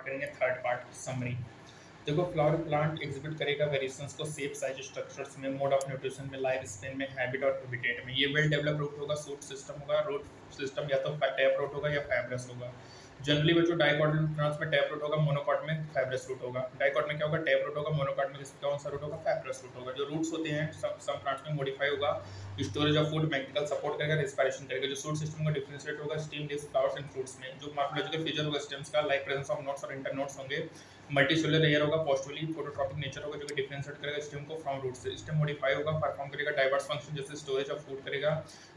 करेंगे third part summary. देखो flower plant exhibit करेगा वेरिएशंस को शेप, साइज, स्ट्रक्चर्स में, मोड ऑफ न्यूट्रिशन में, लाइफ स्पेन में, हैबिट और हैबिटेट में। ये वेल डेवलप रूट होगा, सूट सिस्टम होगा, रूट सिस्टम या तो टैप रूट होगा या फाइब्रस होगा। जनरली बच्चों डाइकोटिलेडोनस प्लांट्स में टैप रूट होगा, मोनोकॉट में फाइब्रस रूट होगा। डाइकोट में क्या होगा, टैप रूट होगा, मोनोकॉट में कौन सा रूट होगा, फाइब्रस रूट होगा। जो रूट्स होते हैं सब प्लांट्स में मॉडिफाई होगा, storage of food, mechanical support करेगा, रेस्पिरेशन करेगा। जो सूट सिस्टम का डिफरेंशिएट होगा steam, leaves, flowers and fruits में। जो मॉर्फोलॉजिकल फीचर होगा स्टेम्स का, लाइक प्रेजेंस ऑफ नोट्स और इंटरनोट्स होंगे। मल्टीसेलुलर लेयर होगा, पोस्टुअली फोटोट्रॉपिक नेचर होगा जो कि डिफरेंशिएट करेगा स्टेम को फ्रॉम रूट से। स्टेम मॉडिफाई होगा, परफॉर्म करेगा डाइवर्स फंक्शन जैसे स्टोरेज ऑफ फूड करेगा,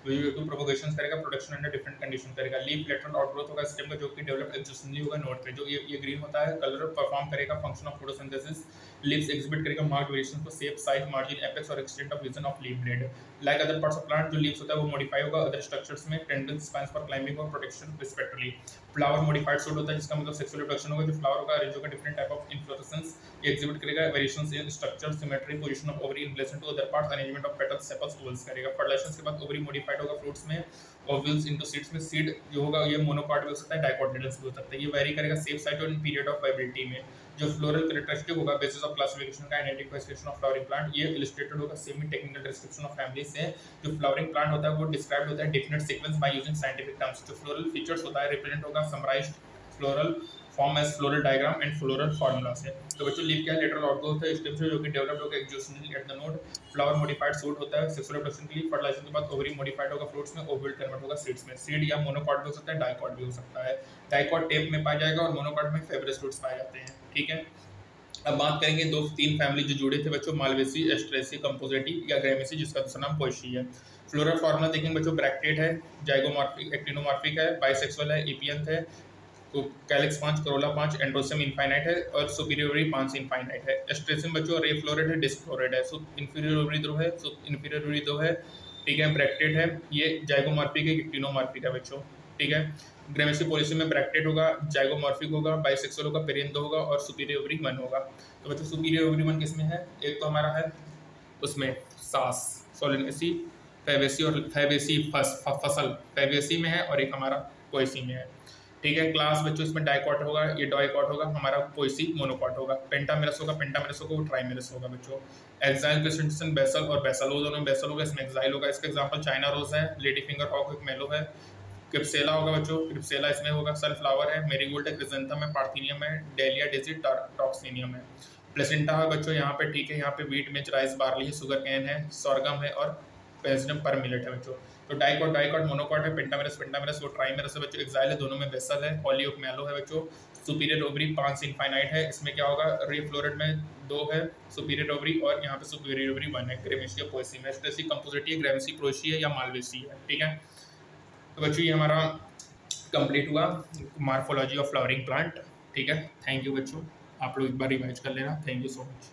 वेजिटेटिव प्रोपगेशन करेगा, प्रोडक्शन अंडर डिफरेंट कंडीशन करेगा। लीफ लेटरल आउटग्रोथ होगा स्टेम का जो कि डेवलप एग्जिस्टेंटली होगा नोड पे। जो ये ग्रीन होता है कलर परफॉर्म करेगा function of photosynthesis. Leaves exhibit करेगा मार्क्ड वेरिएशन को शेप, साइज, मार्जिन, एपेक्स और extent of region of leaf blade. Like other parts of plant जो लीव्स होता है वो मॉडिफाई होगा अदर स्ट्रक्चर्स में, टेंडन्स, स्पाइन्स फॉर क्लाइंबिंग और protection respectively. Flower modified shoot होता है जिसका मतलब सेक्सुअल रिप्रोडक्शन होगा। जो फ्लावर होगा अरेंज होगा डिफरेंट टाइप ऑफ इन्फ्लोरेसेंस, ये एग्जिबिट करेगा variations in structure, symmetry, position of ovary in relation to other parts, arrangement of petals, sepals, ovules करेगा। फर्टिलाइजेशन के बाद ओवरी मॉडिफाइड होगा फ्रूट्स में, ओवल्स इनटू सीड्स में। सीड जो होगा ये मोनोकॉट भी हो सकता है, डाइकोटिलेडोनस भी हो सकता है। ये वेरी करेगा सेफ साइट और पीरियड ऑफ वाइबिलिटी में। जो फ्लोरल कैरेक्टरिस्टिक होगा बेसिस ऑफ क्लासिफिकेशन का आइडेंटिफिकेशन ऑफ फ्लावरिंग प्लांट, ये इलस्ट्रेटेड होगा semi technical description of family से। जो फ्लावरिंग प्लांट होता है वो डिस्क्राइब्ड होता है definite sequence by using scientific terms. जो फ्लोरल फीचर्स होता है रिप्रेजेंट होगा summarised floral form as floral diagram and floral formula से। तो बच्चों लीफ क्या है, लेटरल आउटग्रोथ है स्टेम से जो कि डेवलप्ड होगा existently at the node. Flower modified shoot होता है सेक्सुअल रिप्रोडक्शन के लिए। फर्टिलाइजेशन के बाद ओवरी मॉडिफाइड होगा फ्रूट्स में, ओवल कन्वर्ट होगा सीड्स में। सीड या मोनोकॉट भी हो सकता है, डाइकॉट भी हो सकता है। डाइकॉट टेप में पाया जाएगा और मोनोकॉट में फाइब्रस रूट्स पाए जाते हैं। ठीक है, अब बात करेंगे दो तीन फैमिली जो जुड़े थे बच्चों, मालवेसी, एस्ट्रेसी, कंपोजिटी या ग्रेमेसी जिसका दूसरा नाम पोएसी है। फ्लोरल फार्मूला देखेंगे बच्चों, ब्रैक्टेट है, जाइगोमॉर्फिक, एक्टिनोमॉर्फिक है, बाइसेक्सुअल है, एपियंथ है, तो कैलिक्स 5, करोला 5, एंड्रोसियम इनफाइनाइट है और सुपीरियर ओवरी 5 इनफाइनाइट है। एस्ट्रेसियम बच्चों रे फ्लोरेट है, डिस्क फ्लोरेट है, सब इंफीरियर ओवरी 2 है, सब इंफीरियर ओवरी 2 है। ठीक है, ब्रैक्टेट है, ये जाइगोमॉर्फिक है, एक्टिनोमॉर्फिक है बच्चों। ठीक है, ग्रेमेसी पोलिसी में ब्रैक्टेट होगा, जाइगोमॉर्फिक होगा, बाइसेक्सुअल होगा, पेरियन 2 होगा और सुपीरियर ओवरी 1 होगा। तो बच्चों सुपीरियर ओवरी 1 किसमें है, एक तो हमारा है उसमें सास, सोलिनेसी, फैबेसी और फैबेसी फसल फैबेसी में है और एक हमारा पोएसी में है। ठीक है, क्लास बच्चों इसमें डाइकॉट होगा, ये डाइकॉट होगा, हमारा पोएसी मोनोकॉट होगा। पेंटामेरस होगा, पेंटामेरस होगा, वो ट्राइमेरस होगा बच्चों। एक्साइल प्रेजेंटेशन बेसल और बेसल, वो दोनों बेसल होगा, इसमें एक्साइल होगा। इसका एग्जांपल चाइना रोज है, लेडी फिंगर हॉक, एक मेलो है। क्रिप्सेला होगा बच्चों, क्रिप्सेला इसमें होगा, सनफ्लावर है, मेरीगोल्ड है, क्रिसेंथम है, पार्थेनियम है, डेलिया, डेजी, टॉक्सिनियम है। प्लेसेंटा है बच्चों यहाँ पे। ठीक है, यहाँ पे व्हीट, मिर्च, राइस, बार्ली है, सुगर कैन है, सोरगम है और पेजियम पर मिलेट है बच्चों। तो डाइकॉट डाइकॉट मोनोकॉट है, पेंटामेरस पेंटामेरस, वो ट्राइमेरस है बच्चों, एक्साइल है, दोनों में बेसल है, ऑलियोक मैलो है बच्चों। सुपीरियर ओवरी 5 इनफाइनाइट है, इसमें क्या होगा, रे फ्लोरेट में 2 है, सुपीरियर ओवरी और यहाँ पे सुपीरियर ओवरी 1 है। ग्रेमेसी या पोएसी में, एस्ट्रेसी, कंपोजिटी है, ग्रेमेसी, पोएसी है या मालवेसी है। ठीक है, तो बच्चों ये हमारा कंप्लीट हुआ मार्फोलॉजी ऑफ फ्लावरिंग प्लांट। ठीक है, थैंक यू बच्चों, आप लोग एक बार रिवाइज कर लेना। Thank you so much.